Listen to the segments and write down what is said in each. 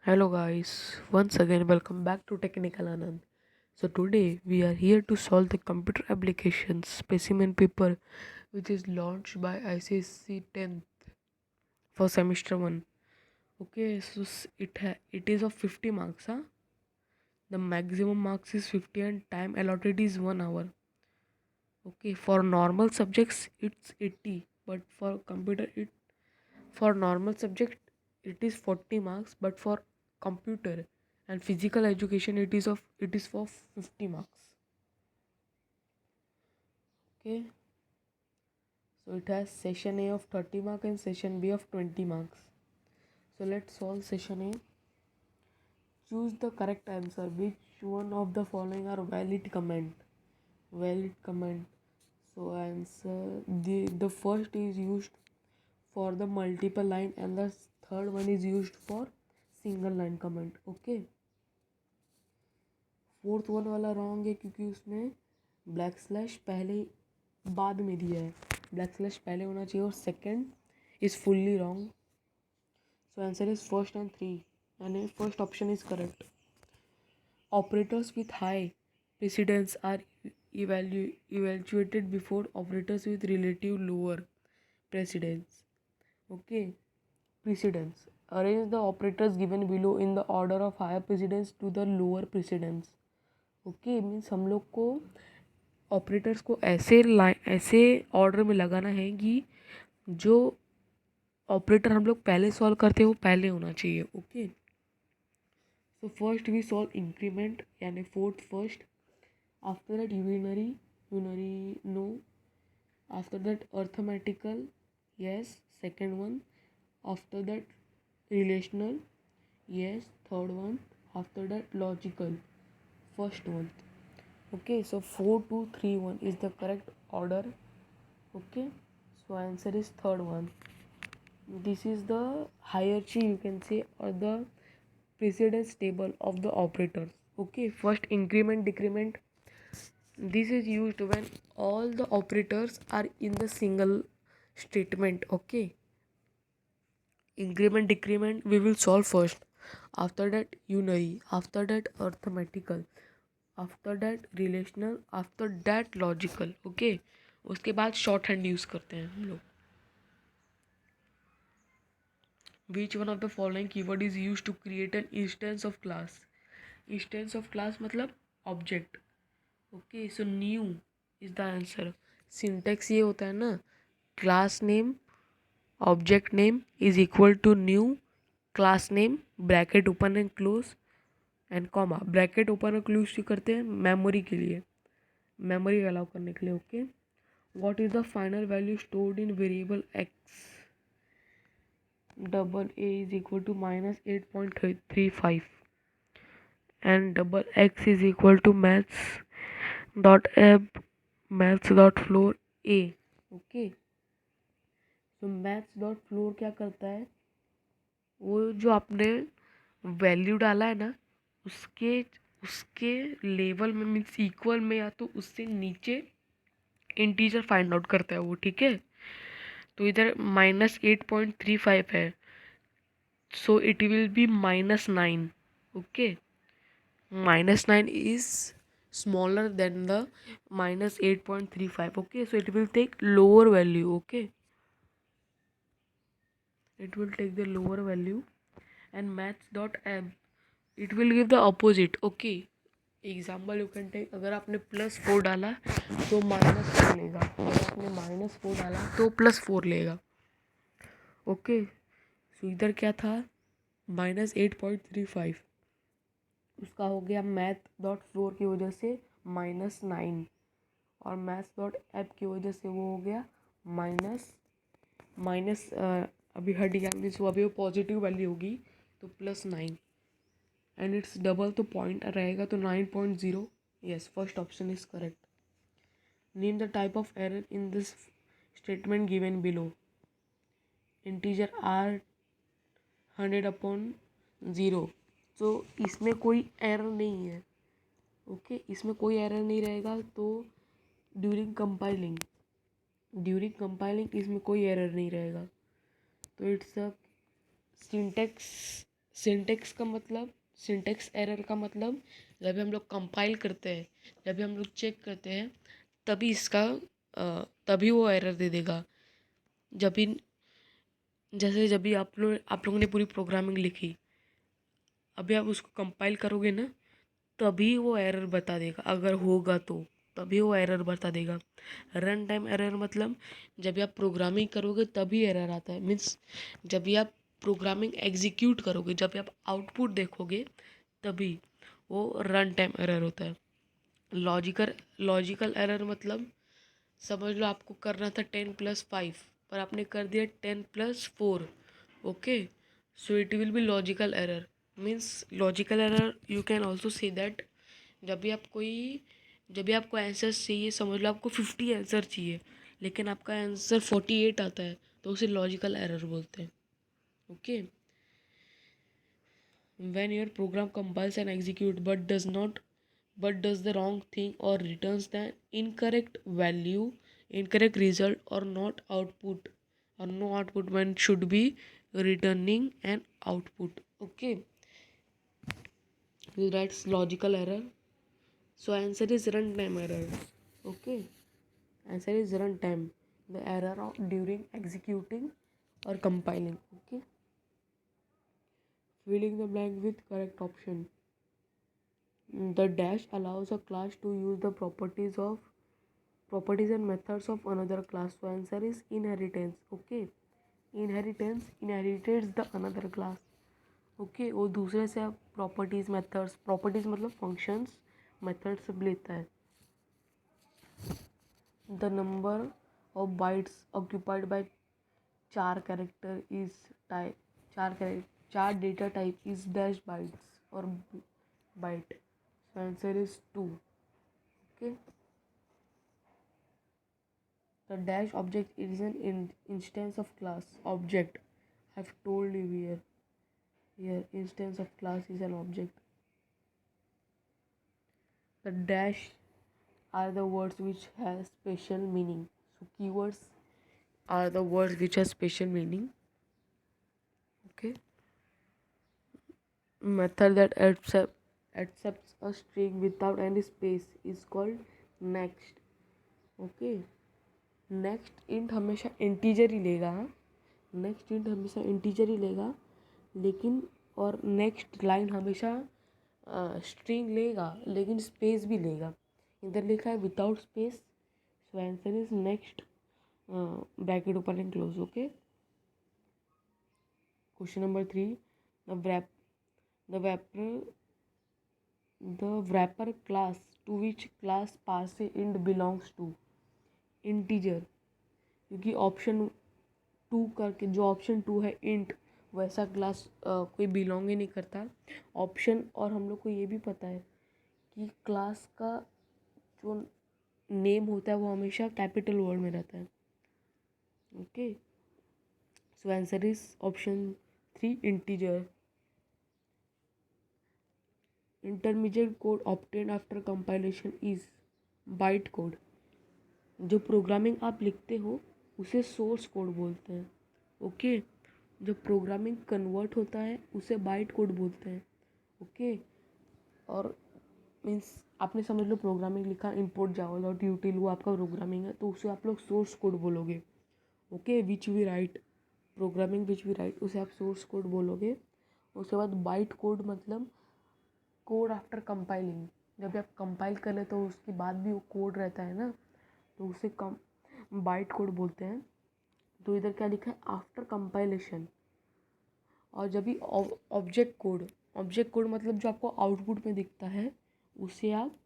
Hello guys, once again welcome back to Technical Anand. So today we are here to solve the computer application specimen paper which is launched by ICSC 10th for semester 1. Okay, so it is of 50 marks, huh? The maximum marks is 50 and time allotted is 1 hour. Okay, for normal subjects it's 80, but for computer it for normal subject it is 40 marks, but for computer and physical education it is for 50 marks. Okay, so it has session A of 30 mark and session B of 20 marks. So let's solve session A. Choose the correct answer. Which one of the following are valid comment? So answer, the first is used for the multiple line and the third one is used for single line comment. Okay, fourth one वाला wrong है क्योंकि उसमें black slash पहले बाद में दिया है, black slash पहले होना चाहिए, और second is fully wrong. So answer is first and 3 यानी first option is correct. Operators with high precedence are evaluated before operators with relative lower precedence. Okay, precedence. Arrange the operators given below in the order of higher precedence to the lower precedence. Okay, means हम लोग को operators को ऐसे order में लगाना है कि जो ऑपरेटर हम लोग पहले सॉल्व करते हैं वो पहले होना चाहिए. Okay, so first we solve increment यानी fourth first. After that unary no. After that arithmetical yes second one. After that relational yes third one. After that logical first one. Okay, so 4 2 3 1 is the correct order. Okay, so answer is third one. This is the hierarchy, you can say, or the precedence table of the operators. Okay, first increment decrement. This is used when all the operators are in the single statement. Okay, increment decrement we will solve first. After that unary, after that arithmetical, after that relational, after that logical. Okay, उसके बाद short hand use करते हैं हम लोग. Which one of the following keyword is use to create an instance of class. Instance of class मतलब object. Okay, so new is the answer. Syntax ये होता है ना, class name object name is equal to new class name bracket open and close and comma. Bracket open और close करते हैं memory के लिए, मेमोरी अलाउ करने के लिए. Okay, what is the final value stored in variable x. double a is equal to minus 8.35 and double x is equal to maths dot app maths dot floor a. Okay, तो maths dot floor क्या करता है, वो जो आपने value डाला है ना उसके उसके लेवल में मीन्स इक्वल में या तो उससे नीचे इंटीजर फाइंड आउट करता है वो. ठीक है, तो इधर -8.35 है, सो it will be -9. Okay, -9 is smaller than the -8.35. okay, so it will take lower value. Okay, it will take the lower value and maths.m it will give the opposite. okay, example you can take. अगर आपने +4 डाला तो -4 लेगा, अगर आपने -4 डाला तो +4 लेगा. ओके, सो इधर क्या था, -8.35, उसका हो गया मैथ डॉट फ्लोर की वजह से -9 और मैथ्स डॉट ऐप की वजह से वो हो गया माइनस माइनस अभी हट गया मीन्स वो अभी वो पॉजिटिव वैल्यू होगी तो +9 एंड इट्स डबल तो पॉइंट रहेगा तो 9.0. Yes, first option is correct. Name the type of error in this statement given below. Integer are 100/0, तो इसमें कोई एरर नहीं है. ओके, इसमें कोई एरर नहीं रहेगा. तो ड्यूरिंग कंपाइलिंग इसमें कोई एरर नहीं रहेगा. तो it's a syntax syntax error का मतलब जब भी हम लोग कंपाइल करते हैं, जब भी हम लोग चेक करते हैं, तभी वो एरर दे देगा। जब भी जैसे जब भी आप लोगों ने पूरी प्रोग्रामिंग लिखी, अभी आप उसको कंपाइल करोगे ना, तभी वो एरर बता देगा। अगर होगा तो तभी वो एरर बता देगा। रन टाइम एरर मतलब जब भी आप प्रोग्रामिंग करोगे तभी एरर आता है। मीन्स जब भी आप प्रोग्रामिंग एग्जीक्यूट करोगे, जब भी आप आउटपुट देखोगे, तभी वो रन टाइम एरर होता है। लॉजिकल एरर मतलब समझ लो आपको करना था 10+5 पर आपने कर दिया 10+4। Okay, so it will be logical error. Means logical error you can also say that जब भी आपको आंसर चाहिए, समझ लो आपको 50 आंसर चाहिए लेकिन आपका आंसर 48 आता है, तो उसे लॉजिकल एरर बोलते हैं। Okay, when your program compiles and executes but does the wrong thing or returns the incorrect value, incorrect result, or not output or no output when should be returning an output. Okay, so that's logical error. So answer is runtime error. Okay, answer is runtime, the error of during executing or compiling. Okay, filling the blank with correct option. The dash allows a class to use the properties and methods of another class. So answer is inheritance. Okay, inheritance inherits the another class. Okay, वो दूसरे से properties methods, properties मतलब functions, method सब लेता है। The number of bytes occupied by char character is type char data type is dash bytes or byte. So answer is 2. Okay, the dash object is an instance of class object. I've told you here instance of class is an object. The dash are the words which have special meaning. So keywords are the words which have special meaning. Okay, method that accepts a string without any space is called next. Okay, next int हमेशा integer ही लेगा। Next int हमेशा integer ही लेगा, लेकिन और next line हमेशा string लेगा लेकिन space भी लेगा। इधर लिखा है without space, so answer is next bracket open and close. Okay, question number 3, the wrapper class to which class parse int belongs to integer, क्योंकि ऑप्शन 2 करके जो ऑप्शन 2 है इंट, वैसा क्लास कोई बिलोंग ही नहीं करता ऑप्शन। और हम लोग को ये भी पता है कि क्लास का जो नेम होता है वो हमेशा कैपिटल वर्ड में रहता है। Okay, so answer is option 3 integer. Intermediate code obtain after compilation is byte code. जो प्रोग्रामिंग आप लिखते हो उसे सोर्स कोड बोलते हैं। ओके, जो प्रोग्रामिंग कन्वर्ट होता है उसे बाइट कोड बोलते हैं। ओके, और मीन्स आपने समझ लो प्रोग्रामिंग लिखा इम्पोर्ट java.util, वो आपका प्रोग्रामिंग है, तो उसे आप लोग सोर्स कोड बोलोगे। Okay, which we write, programming which we write, उसे आप सोर्स कोड बोलोगे। उसके बाद बाइट कोड मतलब कोड आफ्टर कंपाइलिंग, जब भी आप कंपाइल कर ले तो उसके बाद भी वो कोड रहता है ना, तो उसे बाइट कोड बोलते हैं। तो इधर क्या लिखा है, आफ्टर कंपाइलेशन। और जब भी ऑब्जेक्ट कोड मतलब जो आपको आउटपुट में दिखता है उसे आप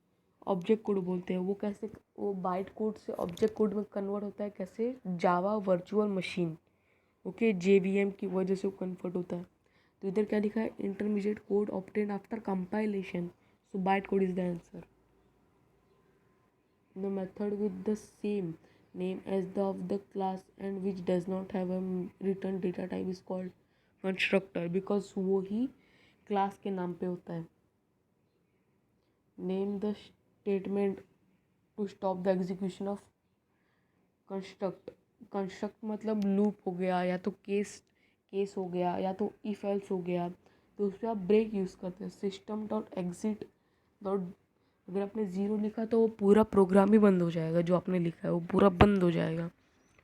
ऑब्जेक्ट कोड बोलते हैं। वो कैसे, वो बाइट कोड से ऑब्जेक्ट कोड में कन्वर्ट होता है, कैसे, Java virtual machine. Okay, JVM की वजह से वो कन्वर्ट होता है। तो इधर क्या लिखा है, intermediate code obtain after compilation, so byte code is the answer. The method with the same name as the of the class and which does not have a return data type is called constructor, because वो ही class के नाम पे होता है। Name the statement to stop the execution of construct मतलब loop हो गया, या तो केस हो गया, या तो इफ एल्स हो गया, तो उस पर आप ब्रेक यूज़ करते हैं, सिस्टम डॉट एग्जिट डॉट। अगर आपने ज़ीरो लिखा तो वो पूरा प्रोग्राम ही बंद हो जाएगा, जो आपने लिखा है वो पूरा बंद हो जाएगा।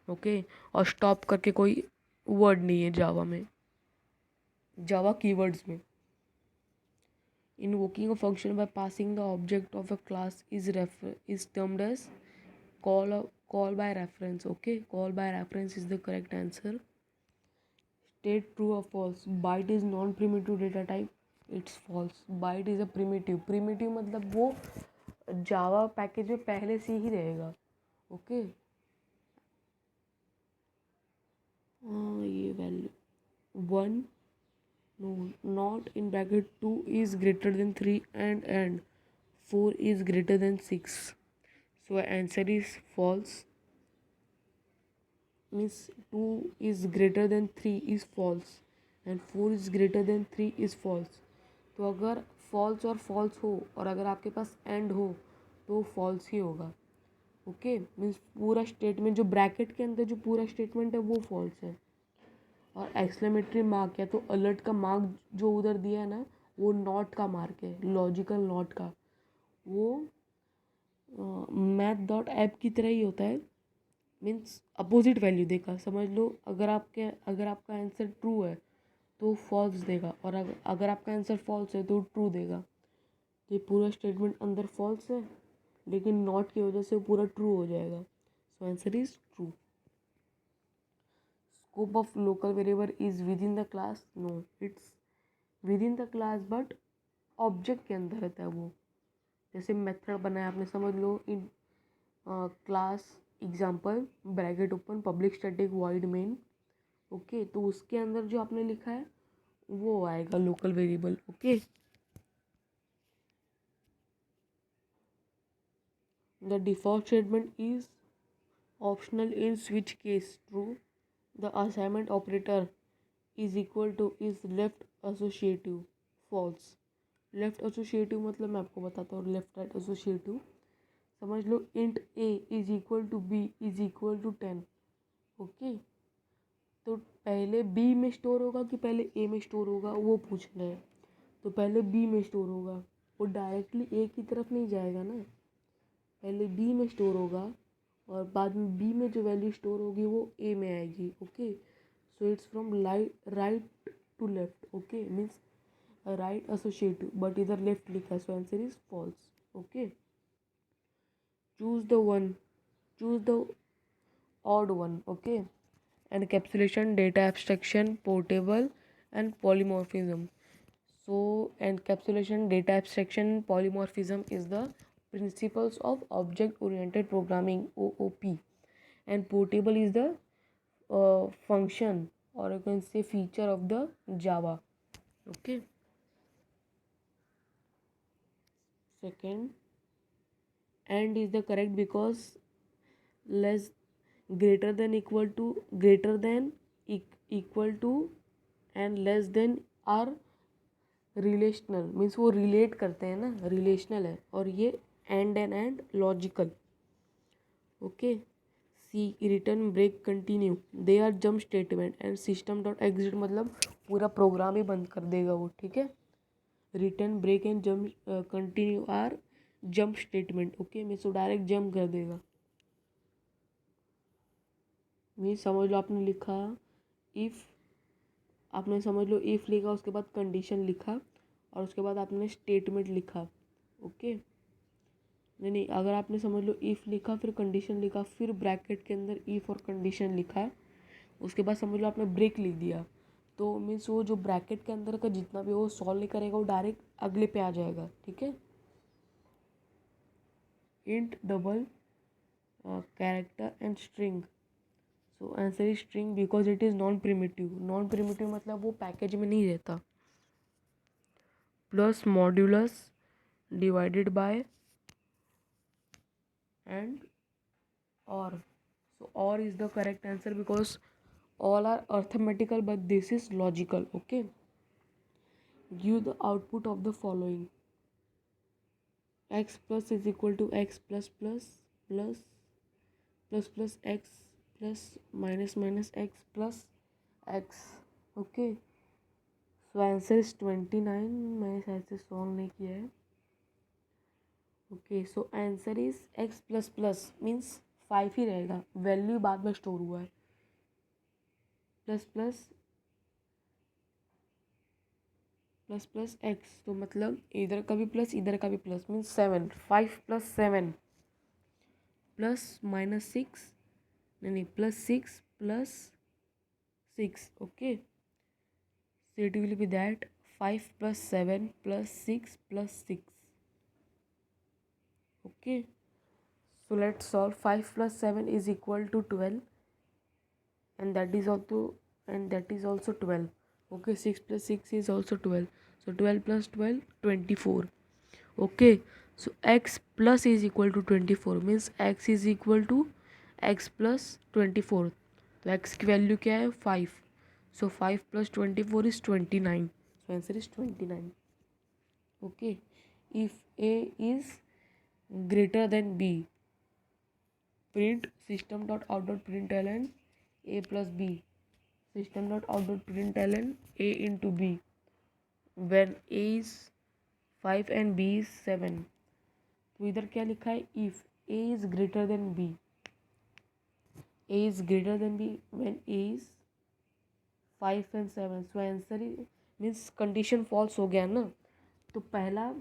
ओके, और स्टॉप करके कोई वर्ड नहीं है जावा में, जावा कीवर्ड्स में। Invoking a function by passing the object of a class is termed as call by reference. Okay, call by reference is the correct answer. State true or false. Byte is non-primitive data type. It's false. Byte is a primitive. Primitive मतलब वो जावा package में पहले से ही रहेगा। Okay, ये value 1, no, not in bracket 2 is greater than 3 and 4 is greater than 6. So answer is false. Means 2 is greater than 3 is false and 4 is greater than 3 is false. तो अगर false और false हो और अगर आपके पास and हो तो false ही होगा। ओके, मीन्स पूरा स्टेटमेंट जो ब्रैकेट के अंदर जो पूरा स्टेटमेंट है वो false है। और एक्सक्लेमेटरी मार्क या तो अलर्ट का मार्क जो उधर दिया है ना, वो नॉट का मार्क है, लॉजिकल नॉट का। वो मैथ डॉट ऐप की तरह ही होता है, मीन्स अपोजिट वैल्यू देगा। समझ लो अगर आपका आंसर ट्रू है तो फॉल्स देगा, और अगर आपका आंसर फॉल्स है तो ट्रू देगा। तो ये पूरा स्टेटमेंट अंदर फॉल्स है, लेकिन नॉट की वजह से वो पूरा ट्रू हो जाएगा। So answer is true. Scope of local variable is within the class. No, it's within the class but object के अंदर रहता है वो। जैसे मेथड बनाया आपने, समझ लो in class example bracket open public static void main. Okay, तो उसके अंदर जो आपने लिखा है वो आएगा local variable. Okay, the default statement is optional in switch case true. The assignment operator is equal to is left associative false. Left associative मतलब मैं आपको बताता हूँ, लेफ्ट राइट एसोसिएटिव। समझ लो int a is equal to b is equal to 10। Okay, तो पहले B में स्टोर होगा कि पहले ए में स्टोर होगा वो पूछना है। तो पहले बी में स्टोर होगा, वो डायरेक्टली ए की तरफ नहीं जाएगा ना, पहले बी में स्टोर होगा और बाद में बी में जो वैल्यू स्टोर होगी वो ए में आएगी। Okay, so it's from right to left. Okay, means right associative, but इधर लेफ्ट लिखा है, so answer is false. Okay, choose the one, choose the odd one. Okay, encapsulation, data abstraction, portable and polymorphism. So encapsulation, data abstraction, polymorphism is the principles of object oriented programming, OOP, and portable is the function, or you can say feature of the Java. Okay, second, and is the correct because less, greater than, equal to and less than are relational. Means वो relate करते हैं ना, relational है। और ये and logical. Okay, see return break continue they are jump statement and system dot exit मतलब पूरा programme ही बंद कर देगा वो। ठीक है, return break and jump continue are jump statement. Okay, means वो डायरेक्ट जंप कर देगा। मीन्स समझ लो आपने लिखा इफ़, आपने समझ लो इफ़ लिखा, उसके बाद कंडीशन लिखा और उसके बाद आपने स्टेटमेंट लिखा। ओके, नहीं, अगर आपने समझ लो इफ़ लिखा फिर कंडीशन लिखा फिर ब्रैकेट के अंदर इफ़ और कंडीशन लिखा, उसके बाद समझ लो आपने ब्रेक लिख दिया, तो मीन्स वो जो ब्रैकेट के अंदर का जितना भी वो सॉल्व नहीं करेगा वो डायरेक्ट अगले पे आ जाएगा। ठीक है, int double character and string. So answer is string because it is non primitive. Non primitive मतलब वो पैकेज में नहीं रहता। Plus modulus divided by and or. So or is the correct answer because all are arithmetical but this is logical. Okay, give the output of the following: x plus is equal to x plus plus plus plus plus x plus minus minus x plus x. Okay, so answer is 29। मैंने शायद से solve नहीं किया है। Okay, so answer is x plus plus means 5 ही रहेगा, value बाद में store हुआ है। Plus plus plus plus x, तो मतलब इधर का भी प्लस इधर का भी plus means 7। 5 plus 7 plus minus 6, नहीं plus 6 plus 6। Okay, so it will be that 5 plus 7 plus 6 plus 6. Okay, so let's solve. 5 plus 7 is equal to 12, and that is also 12. Okay, 6 plus 6 is also 12, so 12 plus 12 24. Okay, so x plus is equal to 24 means x is equal to x plus 24. तो x की value क्या है 5, so 5 plus 24 is 29, so answer is 29. Okay, if a is greater than b, print system.out.println a plus b, system.out.println a into b when a is 5 and b is 7. तो इधर क्या लिखा है, if a is greater than b, a is greater than b when a is 5 and 7. so answer means condition false हो गया ना। तो पहला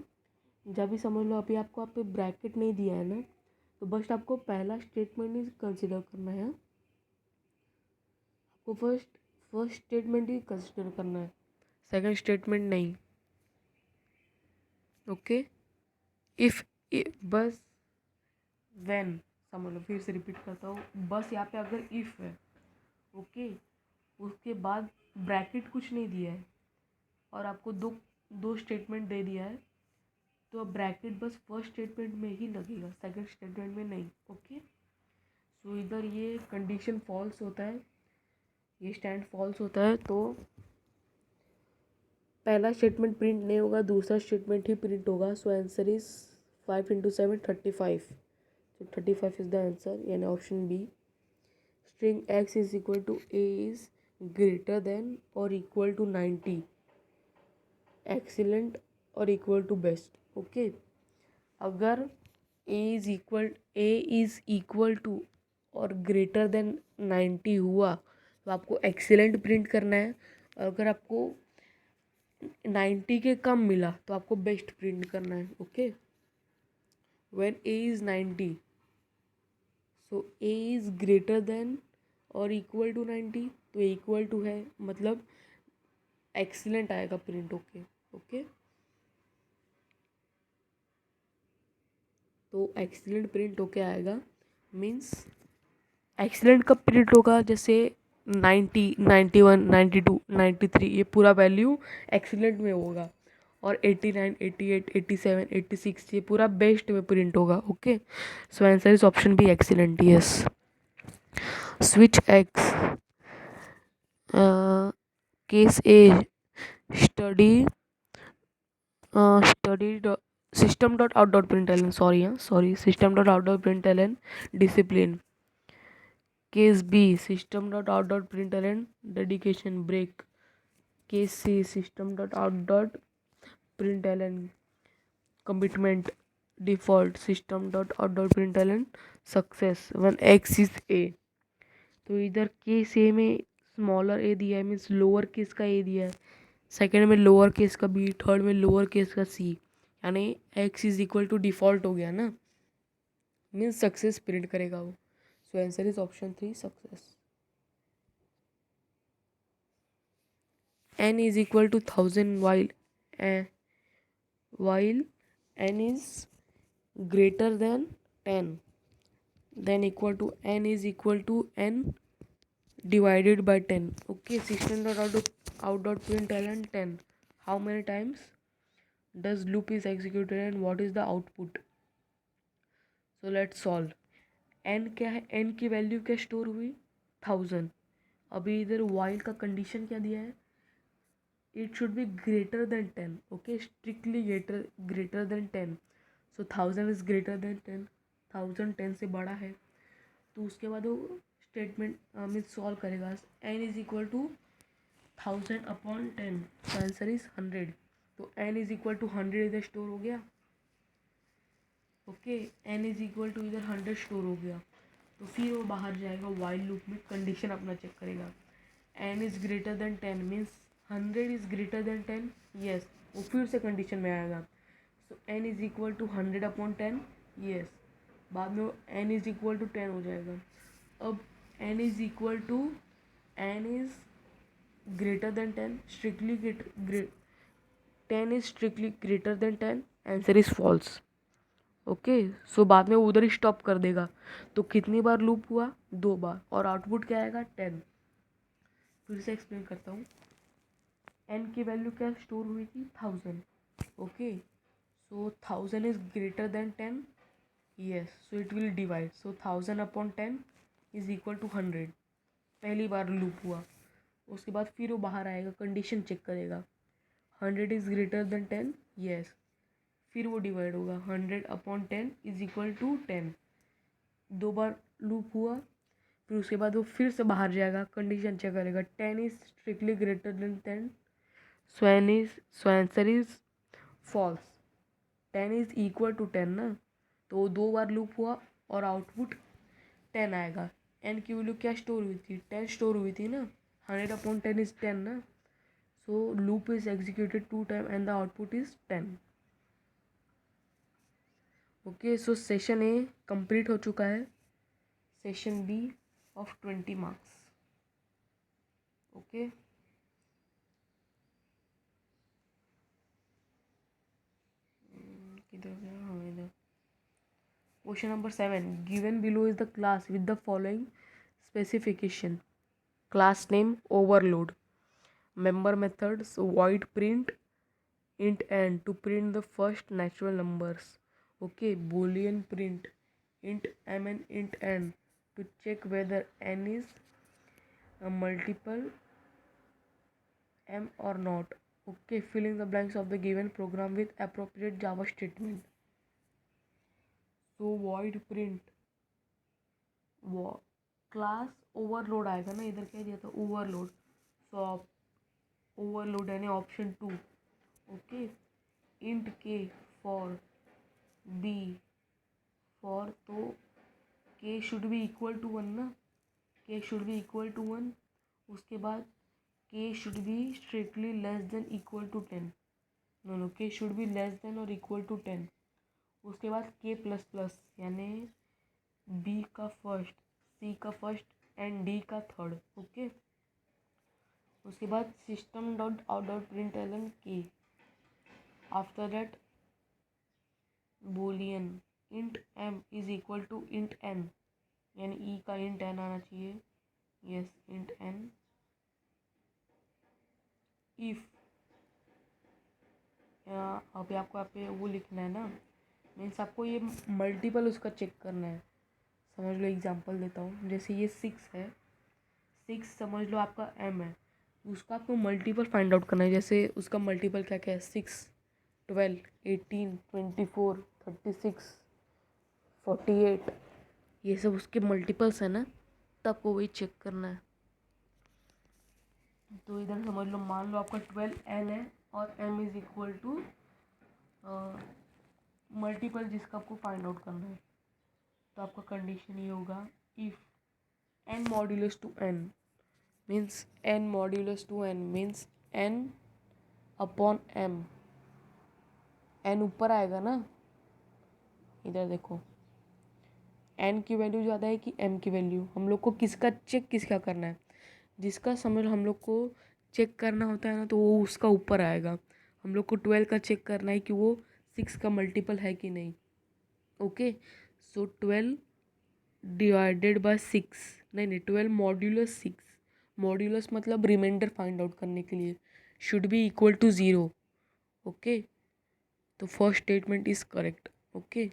जब भी समझ लो, अभी आपको आप पे ब्रैकेट नहीं दिया है ना, तो बस आपको पहला स्टेटमेंट ही कंसिडर करना है। आपको फर्स्ट स्टेटमेंट ही कंसिडर करना है, सेकंड स्टेटमेंट नहीं। ओके, इफ़ बस व्हेन, समझ लो, फिर से रिपीट करता हूँ, बस यहाँ पे अगर इफ़ है, ओके, उसके बाद ब्रैकेट कुछ नहीं दिया है और आपको दो स्टेटमेंट दे दिया है, तो अब ब्रैकेट बस फर्स्ट स्टेटमेंट में ही लगेगा, सेकंड स्टेटमेंट में नहीं। ओके, सो इधर ये कंडीशन फॉल्स होता है, ये स्टैंड फॉल्स होता है, तो पहला स्टेटमेंट प्रिंट नहीं होगा, दूसरा स्टेटमेंट ही प्रिंट होगा। सो answer is 5 × 7 35, so 35 is the answer, यानी option B. String x is equal to a is greater than और इक्वल टू 90, एक्सीलेंट और इक्वल टू बेस्ट। ओके, अगर a इज इक्वल टू और greater than 90 हुआ तो आपको excellent print करना है, और अगर आपको 90 के कम मिला तो आपको बेस्ट प्रिंट करना है। Okay, when a is 90, so a is greater than और इक्वल टू 90, तो इक्वल टू है मतलब एक्सीलेंट आएगा प्रिंट। ओके ओके, तो एक्सीलेंट प्रिंट होके आएगा, मीन्स एक्सीलेंट कब प्रिंट होगा, जैसे 90, 91, 92, 93 ये पूरा वैल्यू एक्सीलेंट में होगा, और 89, 88, 87, 86 ये पूरा बेस्ट में प्रिंट होगा। Okay, so answer is option B excellent. Yes, switch x, case A, study system.out.println, sorry system.out.println discipline. Case B, system.out.println dedication break. Case C, system.out.println commitment default. System.out.println success when x is a। तो इधर case ए में smaller ए दिया है, means lower case का ए दिया है, second में lower case का बी, थर्ड में लोअर केस का सी, यानी x is equal to default हो गया ना, मीन्स सक्सेस प्रिंट करेगा वो। So answer is option 3 success. n is equal to 1000 while n is greater than 10, then equal to n is equal to n divided by 10. Okay, system.out.println 10. How many times does loop is executed and what is the output? So let's solve. n क्या है, n की value क्या store हुई 1000। अभी इधर while का condition क्या दिया है, it should be greater than 10. Okay, strictly greater than 10. So 1000 is greater than 10, 1000 10 से बड़ा है, तो उसके बाद वो स्टेटमेंट मीन्स सॉल्व करेगा। n is equal to 1000 upon 10, तो आंसर इज 100। तो n इज इक्वल टू 100 इधर स्टोर हो गया। Okay, n is equal to इधर 100 स्टोर हो गया। तो फिर वो बाहर जाएगा वाइल लूप में, कंडीशन अपना चेक करेगा। n is greater than 10 means 100 is greater than 10, yes. वो फिर से कंडीशन में आएगा। So n is equal to 100 upon 10, yes. बाद में वो n इज इक्वल टू 10 हो जाएगा। अब n is equal to, n is greater than 10, strictly 10 is strictly greater than 10, answer is false. Okay, so बाद में वो उधर ही स्टॉप कर देगा। तो कितनी बार लूप हुआ? 2 बार। और आउटपुट क्या आएगा? 10। फिर से एक्सप्लेन करता हूँ। n की वैल्यू क्या स्टोर हुई थी? 1000। Okay, so 1000 is greater than 10, yes. So it will divide. So 1000 upon 10 is equal to 100। पहली बार लूप हुआ। उसके बाद फिर वो बाहर आएगा, कंडीशन चेक करेगा। 100 इज ग्रेटर देन 10, यस। फिर वो डिवाइड होगा। 100 अपॉन 10 इज इक्वल टू 10। 2 बार लूप हुआ। फिर उसके बाद वो फिर से बाहर जाएगा, कंडीशन चेक करेगा। 10 is strictly greater than 10, so answer is false. 10 is equal to 10 ना, तो वो 2 बार लूप हुआ और आउटपुट 10 आएगा। n की वैल्यू क्या स्टोर हुई थी? 10 स्टोर हुई थी ना। 100 अपॉन 10 इज 10 ना, so loop is executed 2 time and the output is 10। Okay, so session A complete हो चुका है। Session B of 20 marks. Okay, किधर गया? हाँ, इधर। Question number 7, given below is the class with the following specification. Class name overload, member methods void print, int n to print the first natural numbers. Okay, boolean print int m and int n to check whether n is a multiple m or not. Okay, filling the blanks of the given program with appropriate Java statement. So void print वो class overload आएगा ना, इधर क्या दिया था? Overload. सो overload यानी option 2। Okay, int के for B for, तो के शुड बी इक्वल टू 1 ना, के शुड बी इक्वल टू 1। उसके बाद K should be strictly less than equal to 10, no K should be less than और इक्वल टू 10। उसके बाद के प्लस प्लस यानी बी का फर्स्ट, सी का फर्स्ट एंड डी का थर्ड। ओके, उसके बाद system dot out dot print Elon K. After that boolean int m is equal to int n, यानी ई का इंट n आना चाहिए, यस इंट n। इफ अभी आपको यहाँ पे वो लिखना है ना, मीन्स आपको ये मल्टीपल उसका चेक करना है। समझ लो, एग्जांपल देता हूँ। जैसे ये 6 है, 6 समझ लो आपका m है, उसका आपको मल्टीपल फाइंड आउट करना है। जैसे उसका मल्टीपल क्या क्या है? 6, 12, 18, 24, 36, 48, ये सब उसके मल्टीपल्स है ना, तब आपको वही चेक करना है। तो इधर समझ लो, मान लो आपका 12n है और m is equal to multiple जिसका आपको फाइंड आउट करना है। तो आपका कंडीशन ये होगा, if n modulus to n means n modulus to n means n upon m। n ऊपर आएगा ना, इधर देखो, n की वैल्यू ज़्यादा है कि m की वैल्यू? हम लोग को किसका चेक किसका करना है? जिसका समझ लो हम लोग को चेक करना होता है ना, तो वो उसका ऊपर आएगा। हम लोग को 12 का चेक करना है कि वो 6 का मल्टीपल है कि नहीं। ओके, सो 12 डिवाइडेड बाय 6, नहीं 12 मॉड्यूलस 6, मॉड्यूलस मतलब रिमाइंडर फाइंड आउट करने के लिए, should be equal to 0। Okay, तो first statement is correct. Okay,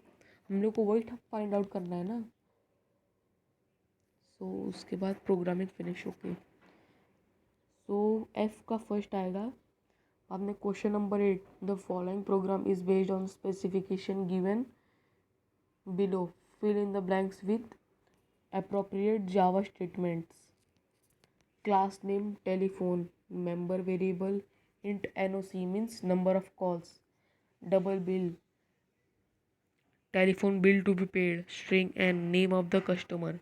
हम लोग को वही फाइंड आउट करना है ना। सो उसके बाद programming finish. Okay, so F का फर्स्ट आएगा। बाद में question number 8, the following program is based on specification given below, fill in the blanks with appropriate Java statements. Class name telephone, member variable, int NOC means number of calls, double bill, telephone bill to be paid, string n, name of the customer,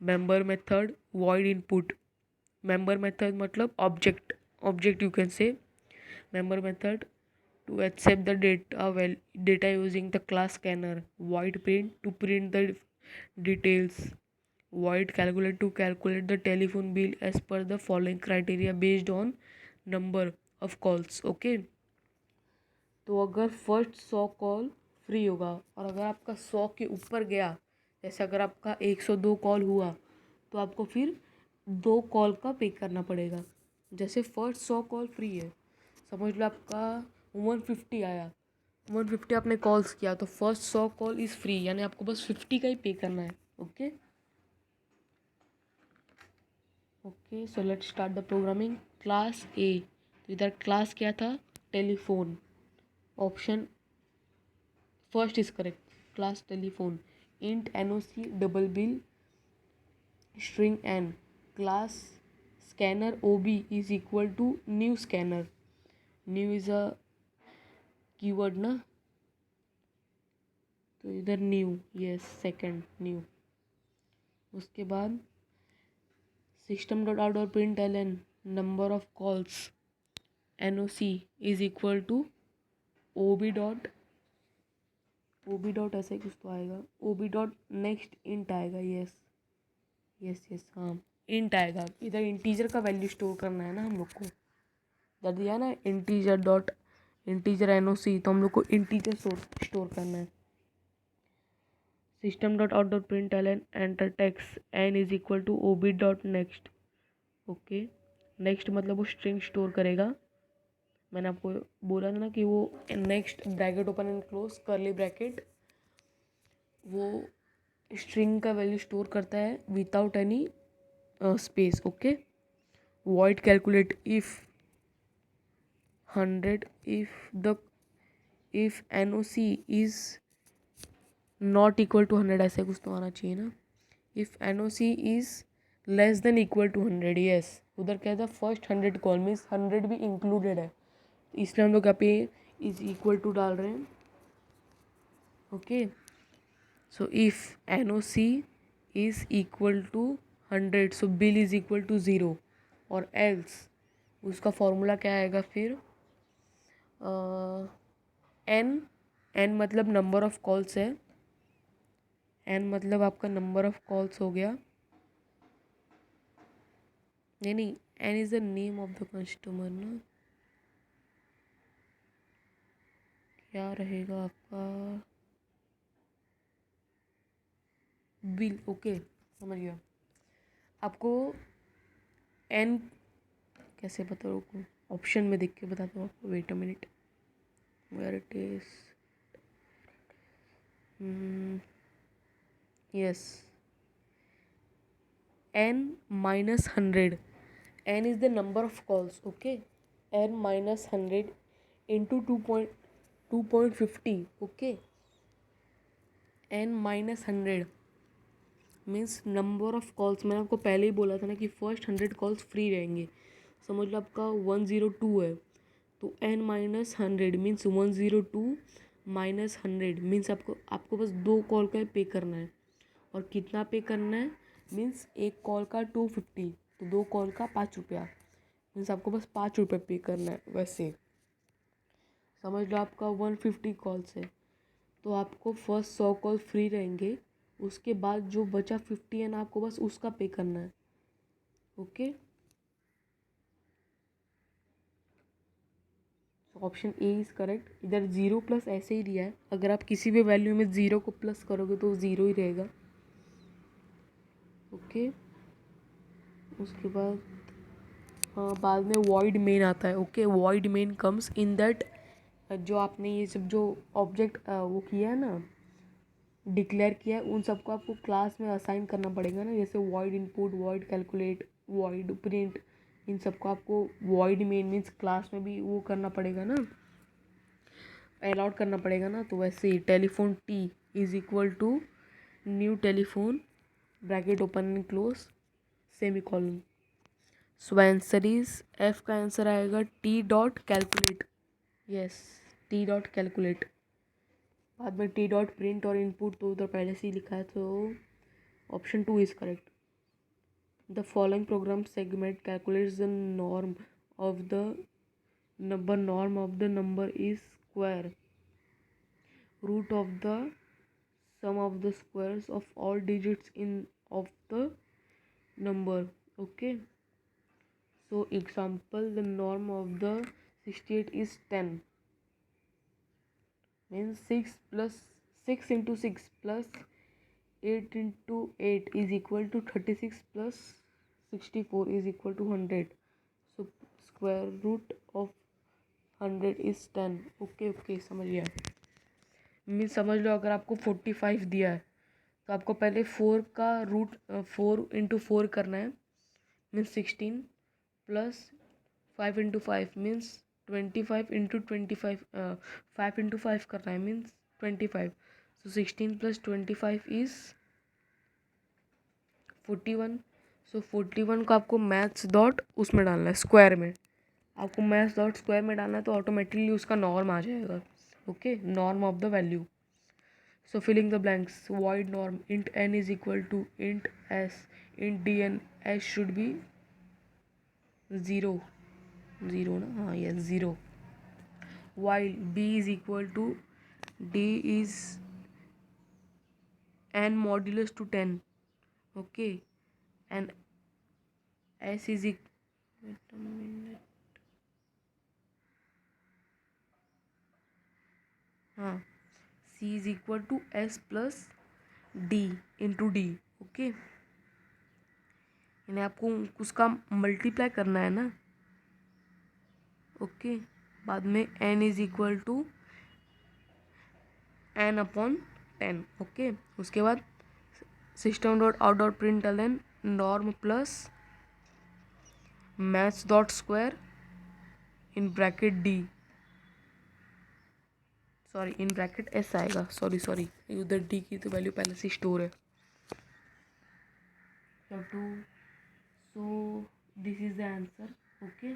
member method, void input, member method मतलब object you can say, member method to accept the data using the class scanner, void print to print the details, void calculate to calculate the telephone bill as per the following criteria based on number of calls. Okay तो अगर first 100 call free होगा और अगर आपका 100 के ऊपर गया, जैसे अगर आपका 102 कॉल हुआ तो आपको फिर 2 कॉल का पे करना पड़ेगा। जैसे फर्स्ट 100 कॉल फ्री है, समझ लो आपका 150 आया, 150 आपने कॉल्स किया तो फर्स्ट 100 कॉल इज़ फ्री, यानी आपको बस 50 का ही पे करना है। Okay okay so let's start the programming. Class A, तो इधर क्लास क्या था, telephone, option first is correct, class telephone, int NOC double bill string n, class scanner OB is equal to new scanner, new is a keyword ना, तो इधर new, yes second new. उसके बाद system dot out और print ln number of calls NOC is equal to OB dot ऐसे कुछ तो आएगा, OB डॉट नेक्स्ट इंट आएगा, यस यस यस हाँ इंट आएगा। इधर इंटीजर का वैल्यू स्टोर करना है ना हम लोग को, इधर दिया ना इंटीजर NOC, तो हम लोग को इंटीजर स्टोर करना है। System dot out dot print ln enter text n is equal to OB dot next. Okay next मतलब वो स्ट्रिंग स्टोर करेगा, मैंने आपको बोला था ना कि वो next bracket open and close करली ब्रैकेट, वो स्ट्रिंग का वैल्यू स्टोर करता है without any space. Okay void calculate if 100 if NOC is not equal to 100, ऐसे कुछ तो आना चाहिए ना, if NOC is less than equal to 100, yes उधर क्या था फर्स्ट 100 कॉल मीन्स 100 भी इंक्लूडेड है, इसलिए हम लोग यहाँ पे इज इक्वल टू डाल रहे हैं। Okay so if NOC is equal to 100 so bill is equal to 0, और एल्स उसका फॉर्मूला क्या आएगा फिर, एन मतलब नंबर ऑफ कॉल्स है, एन मतलब आपका नंबर ऑफ कॉल्स हो गया, नहीं N is the name of the customer ना, क्या रहेगा आपका बिल। ओके समझ गया आपको एन कैसे पता, रुको ऑप्शन में देख के बताता हूँ आपको, wait a minute where it is, yes n minus 100, n is the number of calls, okay, n minus 100 into 2.50, okay, n minus 100 means number of calls, मैंने आपको पहले ही बोला था ना कि फर्स्ट 100 कॉल्स फ्री रहेंगे, समझ लो आपका 102 है, तो n minus 100 means 102 minus 100 means आपको बस 2 कॉल का पे करना है, और कितना पे करना है मीन्स एक कॉल का 250, तो 2 कॉल का 5 रुपया, मीन्स आपको बस 5 रुपये पे करना है। वैसे समझ लो आपका 150 कॉल्स है तो आपको फर्स्ट 100 कॉल फ्री रहेंगे, उसके बाद जो बचा 50 है ना आपको बस उसका पे करना है। Okay option A is correct, इधर 0 प्लस ऐसे ही दिया है, अगर आप किसी भी वैल्यू में 0 को प्लस करोगे तो 0 ही रहेगा। ओके उसके बाद हाँ बाद में वॉइड मेन आता है। Okay void main comes in that, जो आपने ये सब जो ऑब्जेक्ट वो किया है ना, डिक्लेयर किया है, उन सबको आपको क्लास में असाइन करना पड़ेगा ना, जैसे void input, void calculate, void print, इन सबको आपको वॉइड मेन मीन्स क्लास में भी वो करना पड़ेगा ना, अलॉट करना पड़ेगा ना। तो वैसे ही telephone T is equal to new telephone bracket open and close semicolon, so answer is F का आंसर आएगा T dot calculate. Yes, T dot calculate. बाद में टी डॉट प्रिंट और इनपुट तो उधर पहले से ही लिखा है, तो option 2 is correct. The following program segment calculates the norm of the number is square root of the sum of the squares of all digits in of the number. Okay, so example, the norm of the 68 is 10, means 6 plus 6 into 6 plus 8 into 8 is equal to 36 plus 64 is equal to 100. So square root of 100 is 10. Okay समझ गया। Means समझ लो, अगर आपको 45 दिया है तो आपको पहले 4 का रूट 4 × 4 करना है, मीन्स 16 प्लस 5 × 5 मीन्स 25 × 25, 5 × 5 करना है मीन्स 25। So 16 + 25 is 41। सो 41 को आपको मैथ्स डॉट उसमें डालना है, स्क्वायर में। आपको मैथ्स डॉट स्क्वायर में डालना है तो ऑटोमेटिकली उसका नॉर्म आ जाएगा। Okay, norm of the value. So filling the blanks, void norm int n is equal to int s, int dn s should be 0 ना, हाँ yes 0, while b is equal to d is n modulus to 10, okay, and s is wait a minute, हाँ c is equal to s plus d into d, okay. यानी आपको उसका multiply करना है ना, okay. बाद में n is equal to n/10, okay. उसके बाद system dot out dot print LN norm plus maths dot square in bracket D, sorry in bracket S आएगा, सॉरी उधर डी की तो वैल्यू पहले से स्टोर है। So this is the answer, okay.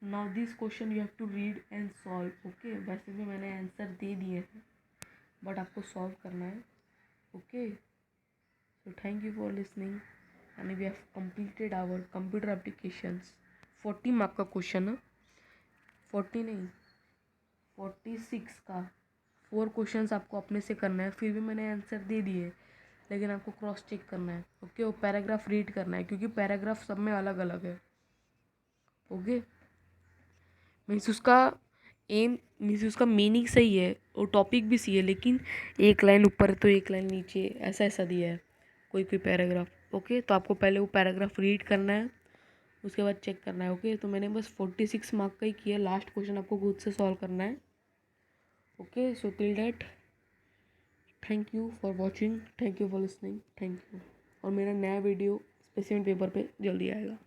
Now this question you have to read and solve, okay. वैसे भी मैंने आंसर दे दिए हैं बट आपको सॉल्व करना है, okay. So thank you for listening and we have completed our computer applications. 40 mark का question है, 40 नहीं 46 का 4 क्वेश्चंस आपको अपने से करना है। फिर भी मैंने आंसर दे दिए लेकिन आपको क्रॉस चेक करना है, ओके। वो पैराग्राफ रीड करना है क्योंकि पैराग्राफ सब में अलग अलग है, ओके। मीन्स उसका एम, मीन्स उसका मीनिंग सही है और टॉपिक भी सही है, लेकिन एक लाइन ऊपर है तो एक लाइन नीचे, ऐसा दिया है कोई पैराग्राफ, ओके। तो आपको पहले वो पैराग्राफ रीड करना है, उसके बाद चेक करना है, ओके। तो मैंने बस 46 मार्क का ही किया, लास्ट क्वेश्चन आपको खुद से सॉल्व करना है, okay. So till that thank you for watching, thank you for listening, thank you. और मेरा नया वीडियो स्पेसिमेन पेपर पे जल्दी आएगा।